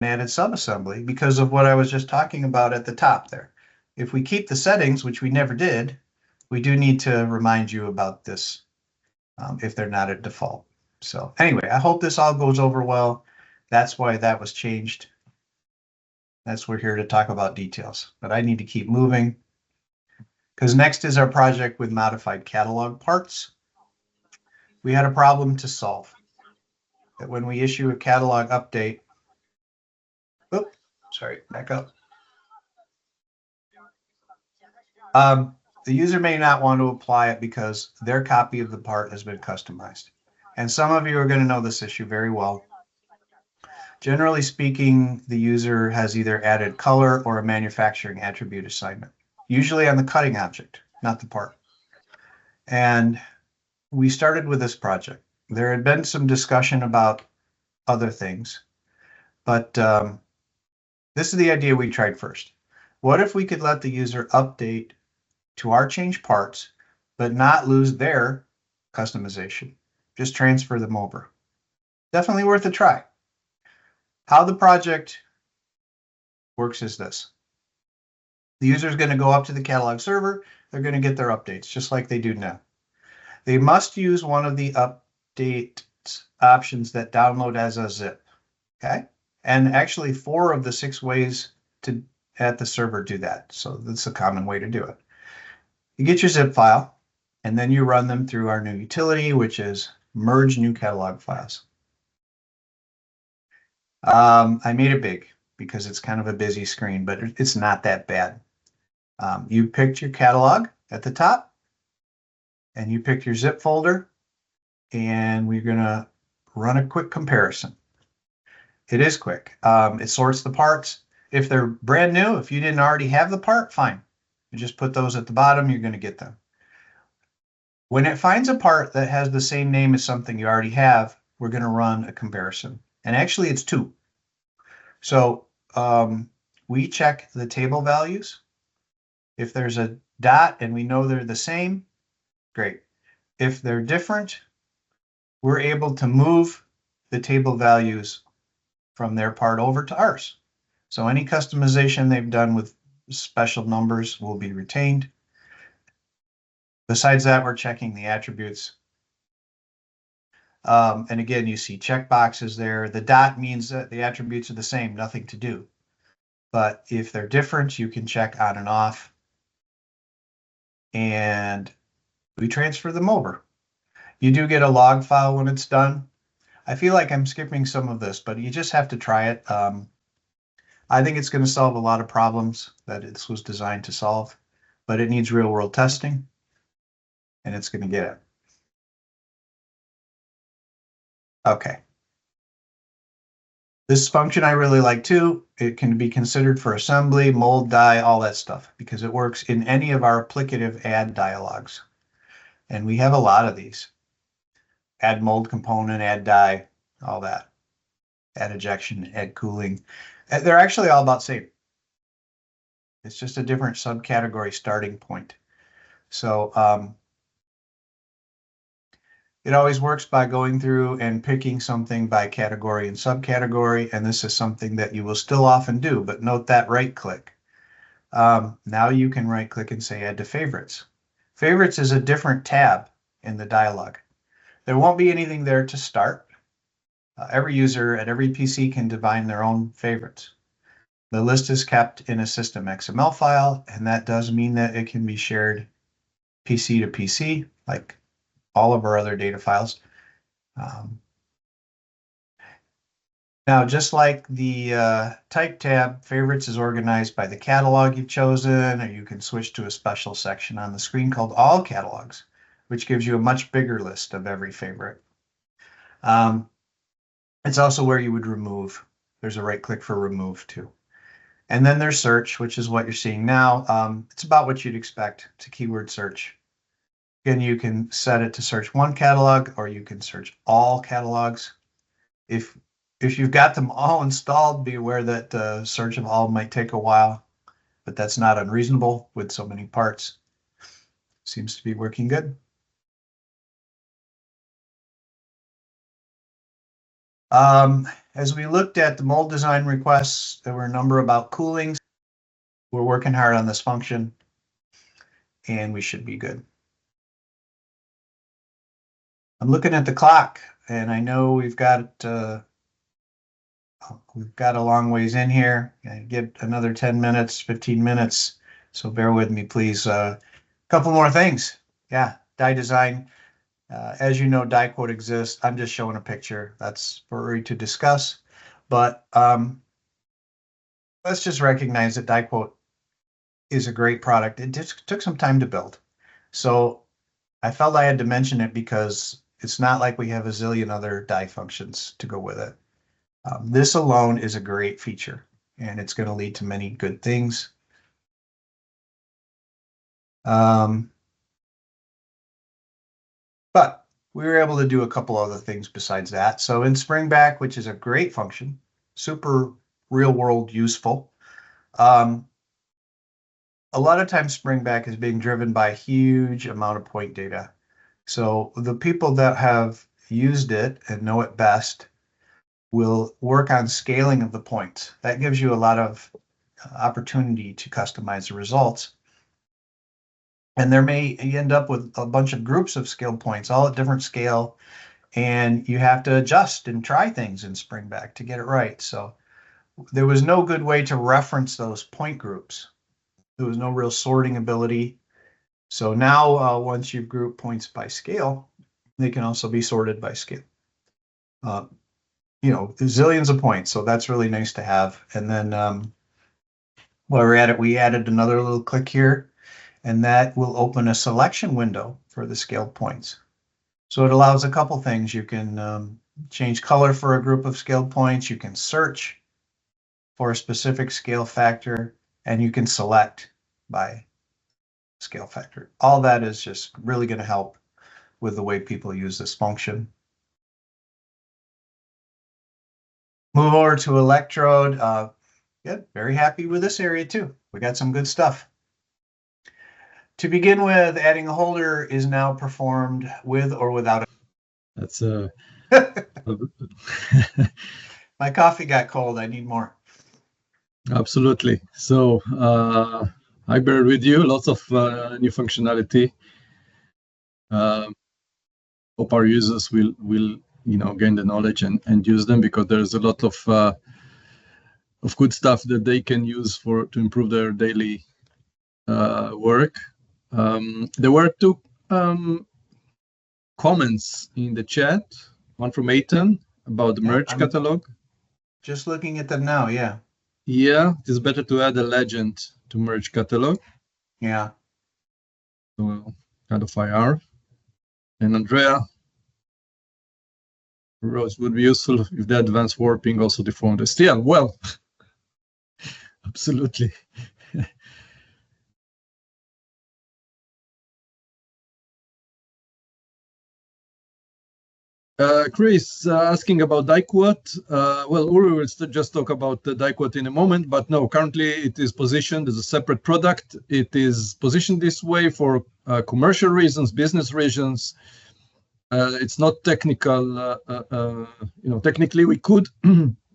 added subassembly because of what I was just talking about at the top there. If we keep the settings, which we never did, we do need to remind you about this if they're not at default. So anyway, I hope this all goes over well. That's why that was changed. That's we're here to talk about details, but I need to keep moving because next is our project with modified catalog parts. We had a problem to solve that when we issue a catalog update, oops, sorry, back up. The user may not want to apply it because their copy of the part has been customized. And some of you are going to know this issue very well. Generally speaking, the user has either added color or a manufacturing attribute assignment, usually on the cutting object, not the part. And we started with this project. There had been some discussion about other things, but this is the idea we tried first. What if we could let the user update to our change parts, but not lose their customization? Just transfer them over. Definitely worth a try. How the project works is this. The user is going to go up to the catalog server. They're going to get their updates just like they do now. They must use one of the update options that download as a zip. Okay. And actually 4 of the 6 ways to at the server do that. So that's a common way to do it. You get your zip file and then you run them through our new utility, which is merge new catalog files. I made it big because it's kind of a busy screen, but it's not that bad. You picked your catalog at the top and you picked your zip folder, and we're going to run a quick comparison. It is quick. It sorts the parts. If they're brand new, if you didn't already have the part, fine. You just put those at the bottom, you're going to get them. When it finds a part that has the same name as something you already have, we're going to run a comparison. And actually, it's 2. So we check the table values. If there's a dot and we know they're the same, great. If they're different, we're able to move the table values from their part over to ours. So any customization they've done with special numbers will be retained. Besides that, we're checking the attributes. And again, you see checkboxes there. The dot means that the attributes are the same, nothing to do. But if they're different, you can check on and off. And we transfer them over. You do get a log file when it's done. I feel like I'm skipping some of this, but you just have to try it. I think it's going to solve a lot of problems that this was designed to solve, but it needs real world testing, and it's going to get it. Okay. This function I really like too. It can be considered for assembly, mold, die, all that stuff, because it works in any of our applicative add dialogues. And we have a lot of these. Add mold component, add die, all that. Add ejection, add cooling. They're actually all about same. It's just a different subcategory starting point. So it always works by going through and picking something by category and subcategory, and this is something that you will still often do, but note that right click. Now you can right click and say add to favorites. Favorites is a different tab in the dialog. There won't be anything there to start. Every user at every PC can define their own favorites. The list is kept in a system XML file, and that does mean that it can be shared PC to PC, like all of our other data files. Now, just like the type tab, favorites is organized by the catalog you've chosen, or you can switch to a special section on the screen called all catalogs, which gives you a much bigger list of every favorite. It's also where you would remove. There's a right click for remove too. And then there's search, which is what you're seeing now. It's about what you'd expect. It's a keyword search. Again, you can set it to search one catalog, or you can search all catalogs. If you've got them all installed, be aware that search of all might take a while, but that's not unreasonable with so many parts. Seems to be working good. As we looked at the mold design requests, there were a number about cooling. We're working hard on this function, and we should be good. I'm looking at the clock, and I know we've got a long ways in here. I get another 10 minutes, 15 minutes, so bear with me, please. A couple more things. Yeah, die design. As you know, die quote exists. I'm just showing a picture. That's for Uri to discuss. But let's just recognize that die quote is a great product. It just took some time to build. So I felt I had to mention it because it's not like we have a zillion other die functions to go with it. This alone is a great feature, and it's going to lead to many good things. But we were able to do a couple other things besides that. So in Springback, which is a great function, super real world useful. A lot of times Springback is being driven by a huge amount of point data. So the people that have used it and know it best will work on scaling of the points. That gives you a lot of opportunity to customize the results. And there may end up with a bunch of groups of scale points, all at different scale, and you have to adjust and try things in Springback to get it right. So there was no good way to reference those point groups. There was no real sorting ability. So now once you've grouped points by scale, they can also be sorted by scale. You know, zillions of points, so that's really nice to have. And then while we're at it, we added another little click here, and that will open a selection window for the scaled points. So it allows a couple things. You can change color for a group of scaled points, you can search for a specific scale factor, and you can select by scale factor. All that is just really going to help with the way people use this function. Move over to electrode. Yeah, very happy with this area too. We got some good stuff. To begin with, adding a holder is now performed with or without. That's My coffee got cold. I need more. Absolutely. So I bear with you. Lots of new functionality. Hope our users will gain the knowledge and use them, because there's a lot of good stuff that they can use to improve their daily work. There were two comments in the chat. One from Eitan about the merge catalog. Just looking at them now, yeah. Yeah, it is better to add a legend to merge catalog. Yeah. So kind of IR. And Andrea wrote, would be useful if the advanced warping also deformed the STL. Well, absolutely. Chris asking about die quote. Well, Uri will just talk about the die quote in a moment, but no, currently it is positioned as a separate product. It is positioned this way for commercial reasons, business reasons. It's not technical. Technically we could,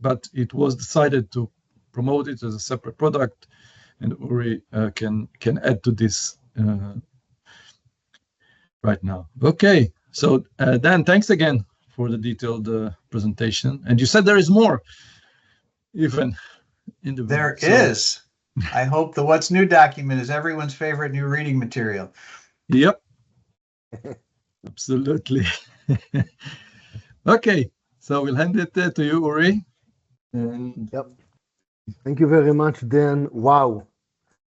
but it was decided to promote it as a separate product, and Uri can add to this right now. Okay, so Dan, thanks again for the detailed presentation. And you said there is more, even in the There is. I hope the What's New document is everyone's favorite new reading material. Yep. Absolutely. Okay, so we'll hand it to you, Uri. And yep. Thank you very much, Dan. Wow.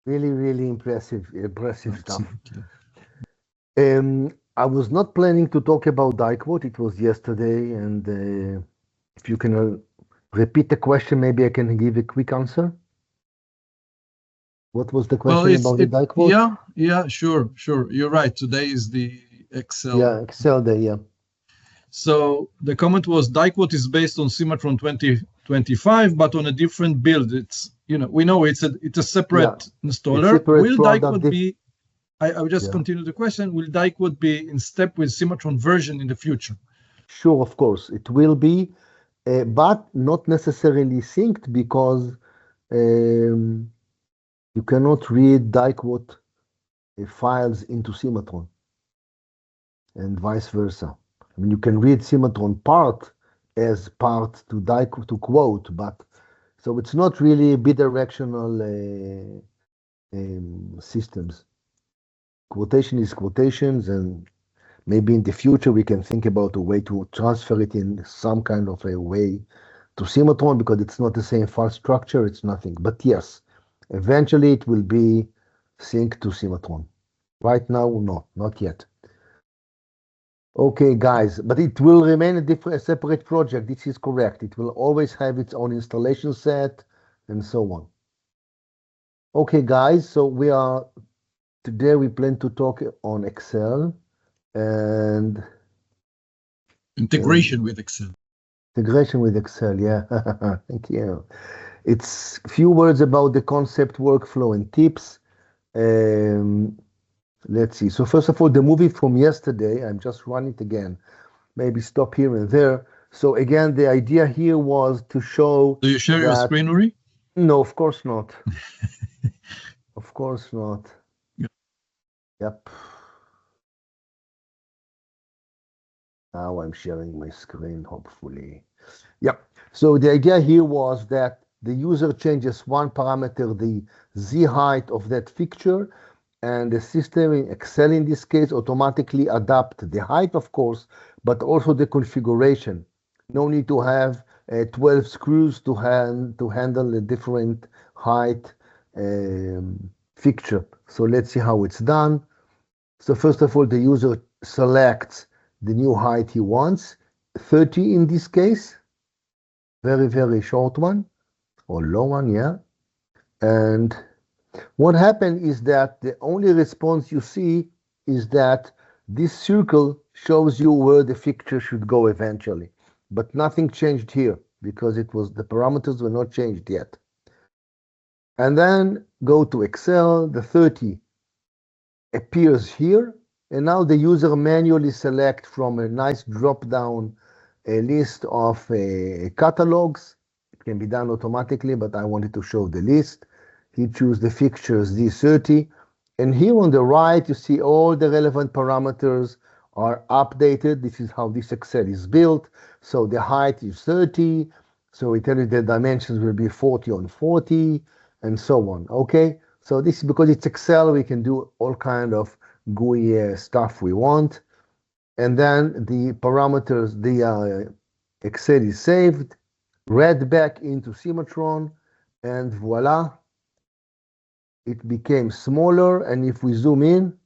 Really, really impressive stuff. I was not planning to talk about die quote. It was yesterday, and if you can repeat the question, maybe I can give a quick answer. What was the question about the die quote? Yeah, sure. You're right. Today is the Excel. Yeah, Excel day, yeah. So the comment was die quote is based on Cimatron 2025, but on a different build. It's, we know it's a separate installer. Will die quote be? I will just continue the question. Will die quote be in step with Cimatron version in the future? Sure, of course. It will be. but not necessarily synced because you cannot read die quote files into Cimatron and vice versa. I mean, you can read Cimatron part as part to die to quote, but so it's not really bidirectional systems. Quotation is quotations, and maybe in the future we can think about a way to transfer it in some kind of a way to Cimatron because it's not the same file structure, it's nothing. But yes, eventually it will be synced to Cimatron. Right now, no, not yet. Okay, guys, but it will remain a separate project. This is correct. It will always have its own installation set and so on. Okay, guys, so today we plan to talk on Excel and Integration with Excel. integration with Excel. Yeah, thank you. It's a few words about the concept, workflow, and tips. Let's see. So first of all, the movie from yesterday, I'm just running it again. Maybe stop here and there. So again, the idea here was to show. Do you share your screen, Uri? No, of course not. Of course not. Yep. Now I'm sharing my screen, hopefully. Yep. So the idea here was that the user changes one parameter, the Z height of that fixture, and the system in Excel in this case automatically adapt the height, of course, but also the configuration. No need to have 12 screws to handle a different height fixture. So let's see how it's done. So first of all, the user selects the new height he wants, 30 in this case, very, very short one, or low one, yeah. And what happened is that the only response you see is that this circle shows you where the fixture should go eventually. But nothing changed here because the parameters were not changed yet. And then go to Excel, the 30 appears here. And now the user manually select from a nice drop-down list of catalogs. It can be done automatically, but I wanted to show the list. He choose the fixtures D30. And here on the right, you see all the relevant parameters are updated. This is how this Excel is built. So the height is 30. So we tell you the dimensions will be 40 on 40 and so on. Okay. So this is because it's Excel, we can do all kind of GUI stuff we want. And then the parameters, the Excel is saved, read back into Cimatron, and voila, it became smaller. And if we zoom in,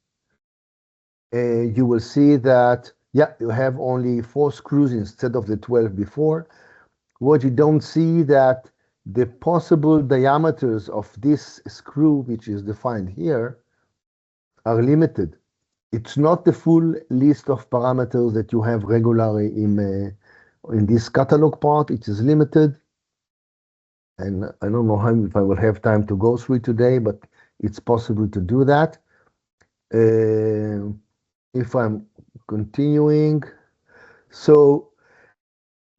you will see that, yeah, you have only 4 screws instead of the 12 before. What you don't see that the possible diameters of this screw, which is defined here, are limited. It's not the full list of parameters that you have regularly in this catalog part. It is limited. And I don't know if I will have time to go through it today, but it's possible to do that. If I'm continuing. So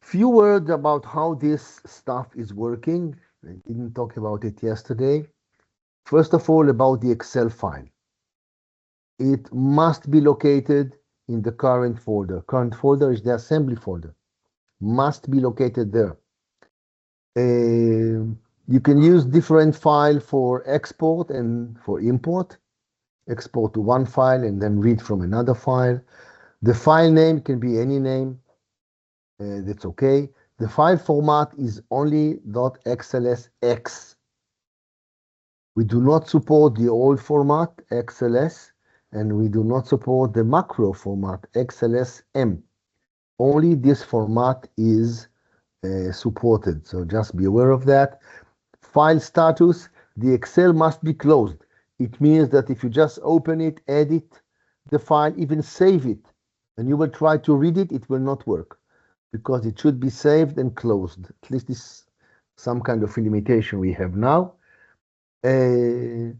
few words about how this stuff is working. I didn't talk about it yesterday. First of all, about the Excel file. It must be located in the current folder. Current folder is the assembly folder. Must be located there. You can use different file for export and for import. Export to one file and then read from another file. The file name can be any name. That's okay. The file format is only .xlsx. We do not support the old format, XLS, and we do not support the macro format, XLSM. Only this format is supported, so just be aware of that. File status, the Excel must be closed. It means that if you just open it, edit the file, even save it, and you will try to read it, it will not work because it should be saved and closed. At least this is some kind of limitation we have now. This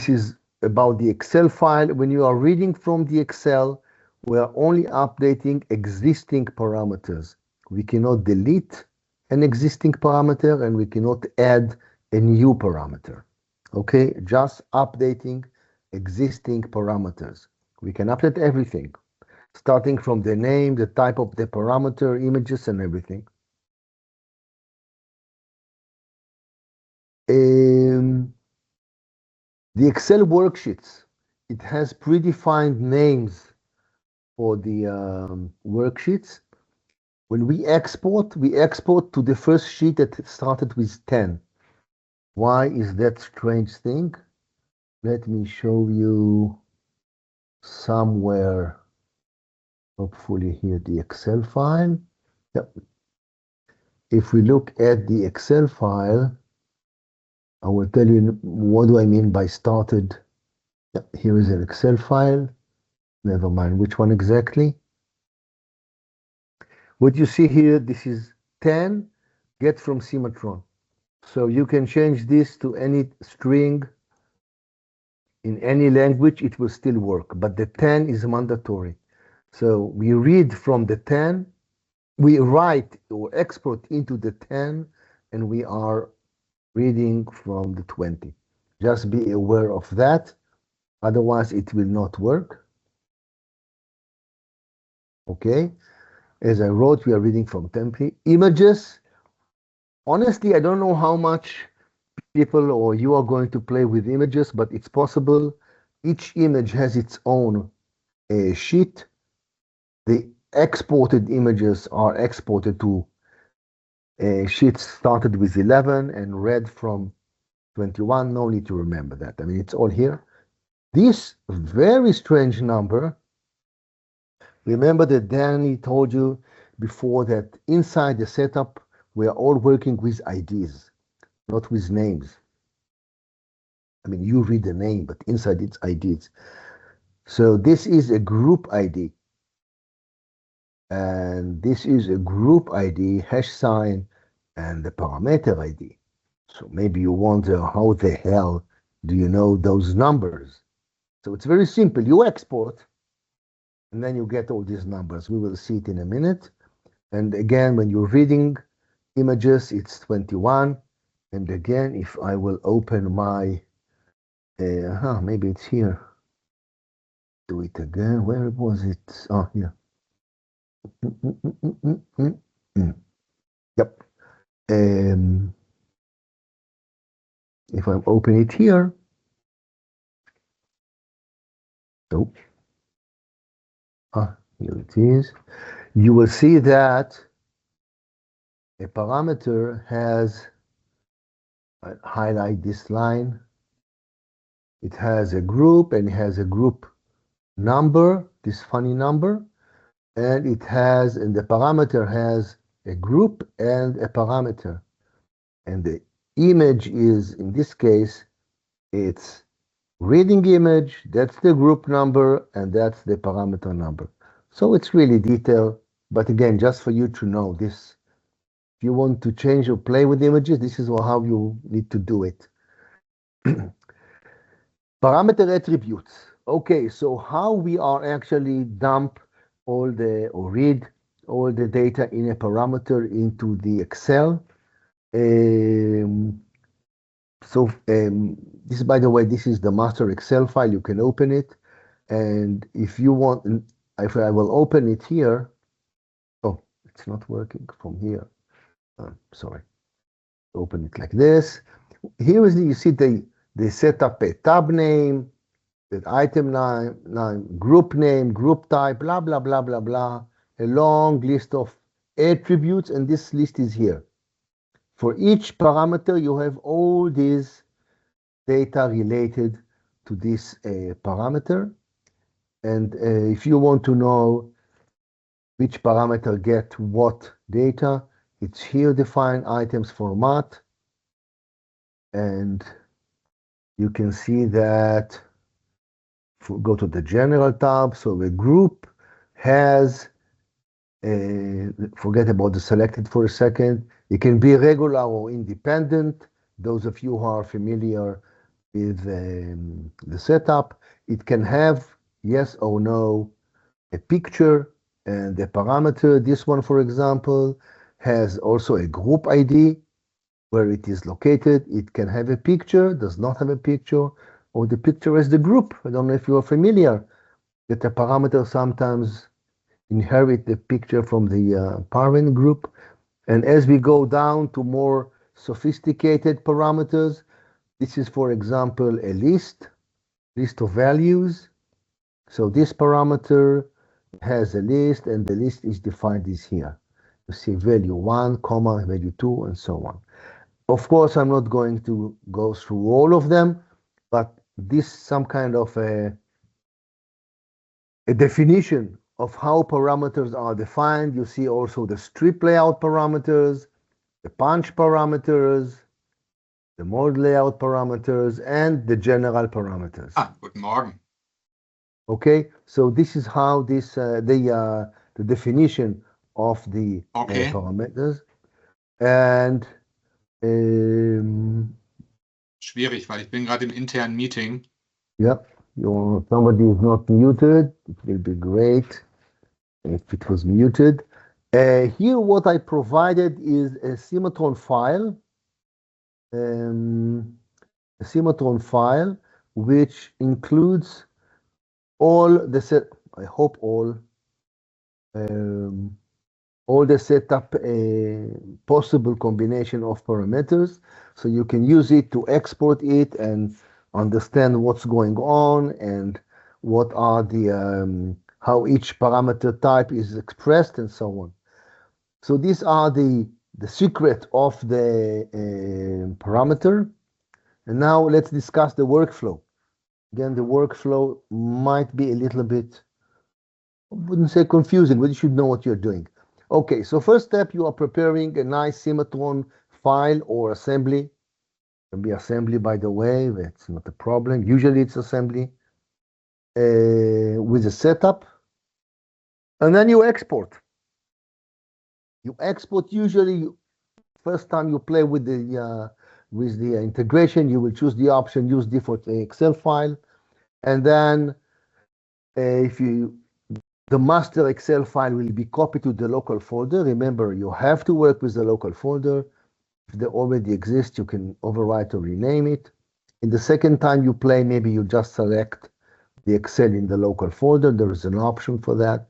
is about the Excel file. When you are reading from the Excel, we are only updating existing parameters. we cannot delete an existing parameter, and we cannot add a new parameter. Okay, just updating existing parameters. We can update everything, starting from the name, the type of the parameter, images, and everything. The Excel worksheets, it has predefined names for the worksheets. When we export to the first sheet that started with 10. Why is that strange thing? Let me show you somewhere, hopefully here, the Excel file. Yep. If we look at the Excel file, I will tell you what do I mean by started. Yep. Here is an Excel file. Never mind which one exactly. What you see here, this is 10 get from Cimatron. So you can change this to any string in any language, it will still work, but the 10 is mandatory. So we read from the 10, we write or export into the 10, and we are reading from the 20. Just be aware of that, otherwise it will not work. Okay, as I wrote, we are reading from 10. Images, honestly, I don't know how much people or you are going to play with images, but it's possible. Each image has its own sheet. The exported images are exported to sheets started with 11 and read from 21. No need to remember that. I mean, it's all here. This very strange number, remember that Danny told you before that inside the setup, we are all working with IDs, not with names. I mean, you read the name, but inside it's IDs. So this is a group ID. And this is a group ID, hash sign, and the parameter ID. So maybe you wonder, how the hell do you know those numbers? So it's very simple. You export, and then you get all these numbers. We will see it in a minute. And again, when you're reading images, it's 21. And again, if I will open my, maybe it's here. Do it again. Where was it? Oh, here. Yep. If I open it here, nope. Here it is. You will see that a parameter has, I'll highlight this line. It has a group and it has a group number, this funny number, and it has, and the parameter has a group and a parameter. And the image is, in this case, it's reading image, that's the group number, and that's the parameter number. So it's really detailed, but again, just for you to know this. If you want to change or play with images, this is how you need to do it. Parameter attributes. Okay, so how we are actually dump all the, or read all the data in a parameter into the Excel. This, by the way, this is the master Excel file. You can open it. And if you want, if I will open it here, oh, it's not working from here. Sorry. Open it like this. Here is you see they set up a tab name, the item name, group name, group type, blah blah blah blah blah. A long list of attributes, and this list is here. For each parameter, you have all these data related to this parameter. And if you want to know which parameter get what data, it's here defined items format. And you can see that, go to the general tab. So the group has, forget about the selected for a second. It can be regular or independent. Those of you who are familiar with the setup, it can have yes or no, a picture, And the parameter, this one, for example, has also a group ID where it is located. It can have a picture, does not have a picture, or the picture is the group. I don't know if you are familiar that the parameter sometimes inherit the picture from the parent group. And as we go down to more sophisticated parameters, this is, for example, a list of values. So this parameter has a list, and the list is defined as here. You see value 1, comma, value 2, and so on. Of course, I'm not going to go through all of them, but this some kind of a definition of how parameters are defined. You see also the strip layout parameters, the punch parameters, the mode layout parameters, and the general parameters. Guten Morgen. Okay, so this is how this the definition of the Okay. parameters. And Schwierig, weil ich bin gerade im internen Meeting. yeah, somebody is not muted. It will be great if it was muted. Here, what I provided is a Cimatron file. A Cimatron file which includes all the set. I hope all the setup possible combination of parameters, so you can use it to export it and understand what's going on and what are the how each parameter type is expressed and so on. So these are the secret of the parameter. And now let's discuss the workflow. Again, the workflow might be a little bit, I wouldn't say confusing, but you should know what you're doing. Okay, so first step, you are preparing a nice Cimatron file or assembly. It can be assembly, by the way, that's not a problem. Usually it's assembly with a setup. And then you export. You export usually, first time you play with the integration, you will choose the option, use default Excel file. And then the master Excel file will be copied to the local folder. Remember, you have to work with the local folder. If they already exist, you can overwrite or rename it. In the second time you play, maybe you just select the Excel in the local folder. There is an option for that.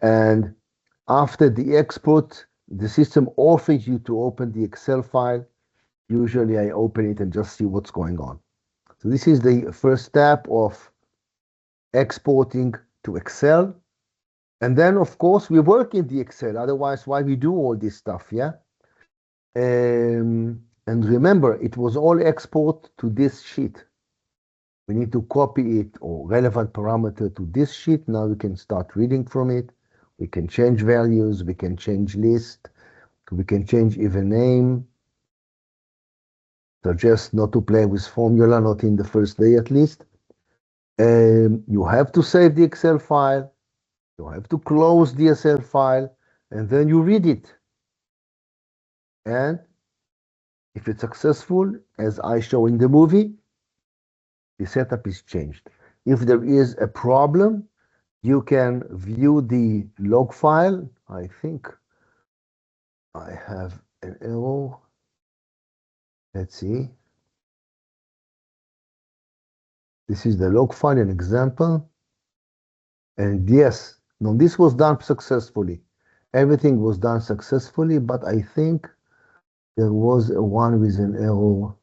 And after the export, the system offers you to open the Excel file. Usually I open it and just see what's going on. So this is the first step of exporting to Excel. And then, of course, we work in the Excel. Otherwise, why we do all this stuff, yeah? And remember, it was all export to this sheet. We need to copy it or relevant parameter to this sheet. Now we can start reading from it. We can change values. We can change list. We can change even name. Suggest not to play with formula, not in the first day at least. You have to save the Excel file. You have to close the Excel file, and then you read it. And if it's successful, as I show in the movie, the setup is changed. If there is a problem, you can view the log file. I think I have an error. Let's see. This is the log file, an example. And yes, no, this was done successfully. Everything was done successfully, but I think there was one with an error.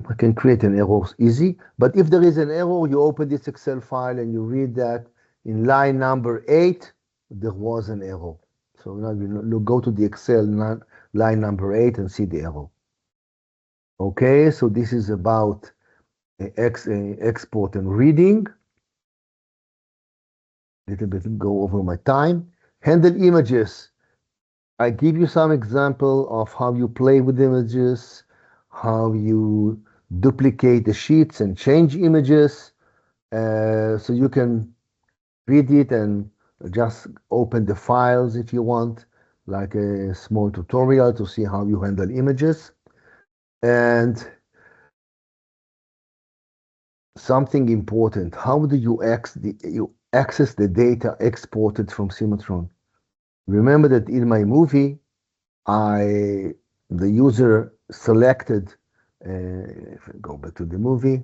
I can create an error easy, but if there is an error, you open this Excel file and you read that in line number 8, there was an error. So now you go to the Excel line number 8 and see the error. Okay, so this is about export and reading. Little bit go over my time. Handle images. I give you some example of how you play with images, how you duplicate the sheets and change images. So you can read it and just open the files if you want, like a small tutorial to see how you handle images. And something important. How do you access the data exported from Cimatron? Remember that in my movie, the user selected, if I go back to the movie,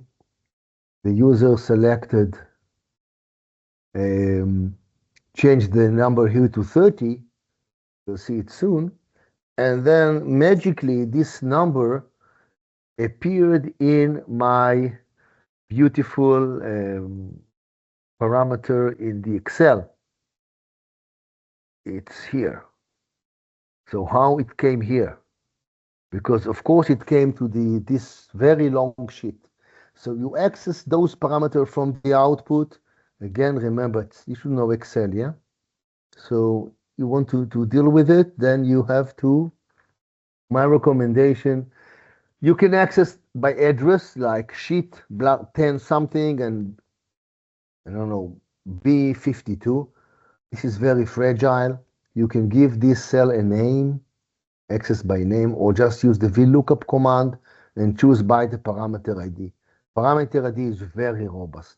the user selected, change the number here to 30, you'll see it soon, and then magically this number appeared in my beautiful parameter in the Excel. It's here. So how it came here? Because of course it came to this very long sheet. So you access those parameters from the output. Again, remember, you should know Excel, yeah? So you want to deal with it, then you have to, my recommendation, you can access by address like sheet 10 something and I don't know, B52. This is very fragile. You can give this cell a name, access by name, or just use the VLOOKUP command and choose by the parameter ID. Parameter ID is very robust.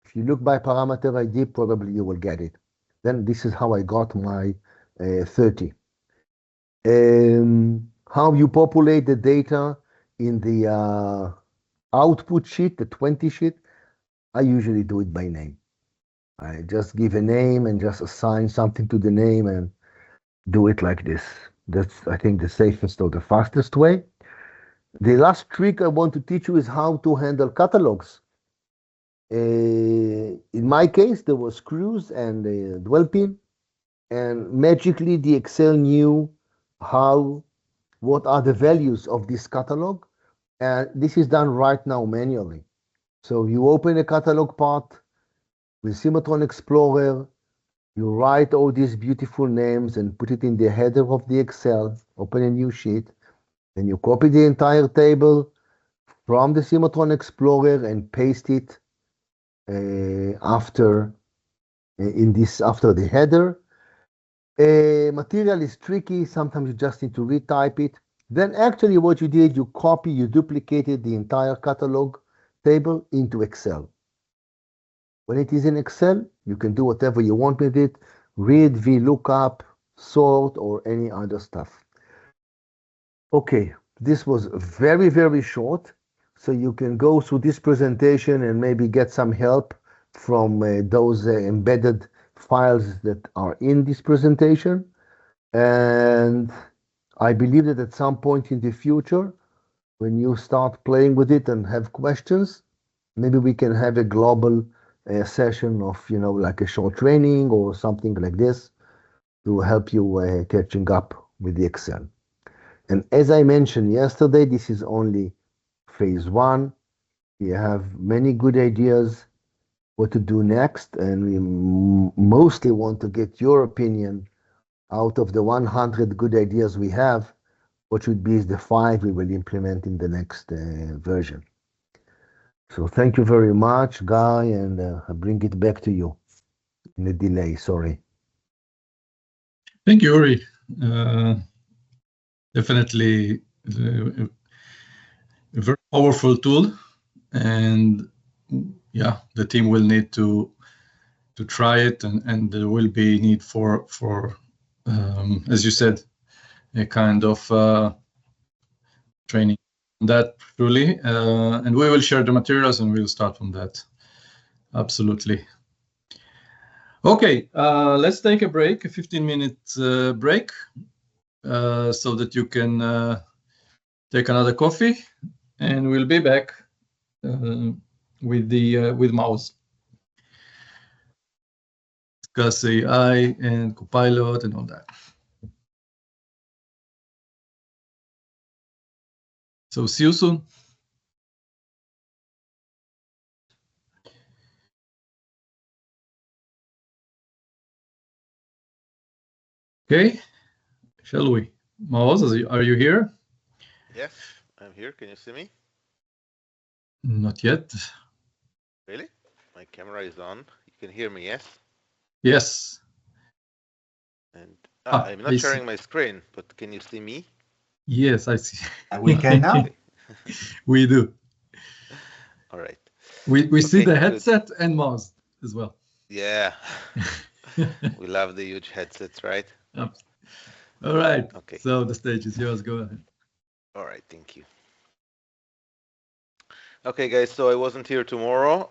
If you look by parameter ID, probably you will get it. Then this is how I got my 30. How you populate the data in the output sheet, the 20 sheet, I usually do it by name. I just give a name and just assign something to the name and do it like this. That's, I think, the safest or the fastest way. The last trick I want to teach you is how to handle catalogs. In my case, there were screws and a dwell pin, and magically the Excel knew what are the values of this catalog, and this is done right now manually. So you open a catalog part with Cimatron Explorer, you write all these beautiful names and put it in the header of the Excel, open a new sheet, then you copy the entire table from the Cimatron Explorer and paste it after the header. Material is tricky. Sometimes you just need to retype it. Then actually what you did, you duplicated the entire catalog table into Excel. When it is in Excel, you can do whatever you want with it, read, VLOOKUP, sort, or any other stuff. Okay, this was very, very short. So you can go through this presentation and maybe get some help from those embedded files that are in this presentation. And I believe that at some point in the future, when you start playing with it and have questions, maybe we can have a global session of, like a short training or something like this to help you catching up with the Excel. And as I mentioned yesterday, this is only phase 1. We have many good ideas what to do next, and we mostly want to get your opinion out of the 100 good ideas we have. What should be the 5 we will implement in the next version. So thank you very much, Guy, and I bring it back to you in a delay, sorry. Thank you, Uri. Definitely a very powerful tool, and yeah, the team will need to try it, and there will be need for as you said, a kind of training on that truly, and we will share the materials and we'll start from that. Absolutely. Okay, let's take a break, a 15-minute break, so that you can take another coffee, and we'll be back with Maoz. Discuss AI and Copilot and all that. So see you soon. Okay, shall we? Maoz, are you here? Yes, I'm here. Can you see me? Not yet. Really? My camera is on. You can hear me, yes? Yes. And I'm not sharing my screen, but can you see me? Yes, I see. We can now. We do. All right. We see Okay, the good. headset and mouse as well. Yeah. We love the huge headsets, right? All right. Okay. So the stage is yours. Go ahead. All right, thank you. Okay, guys, so I wasn't here tomorrow.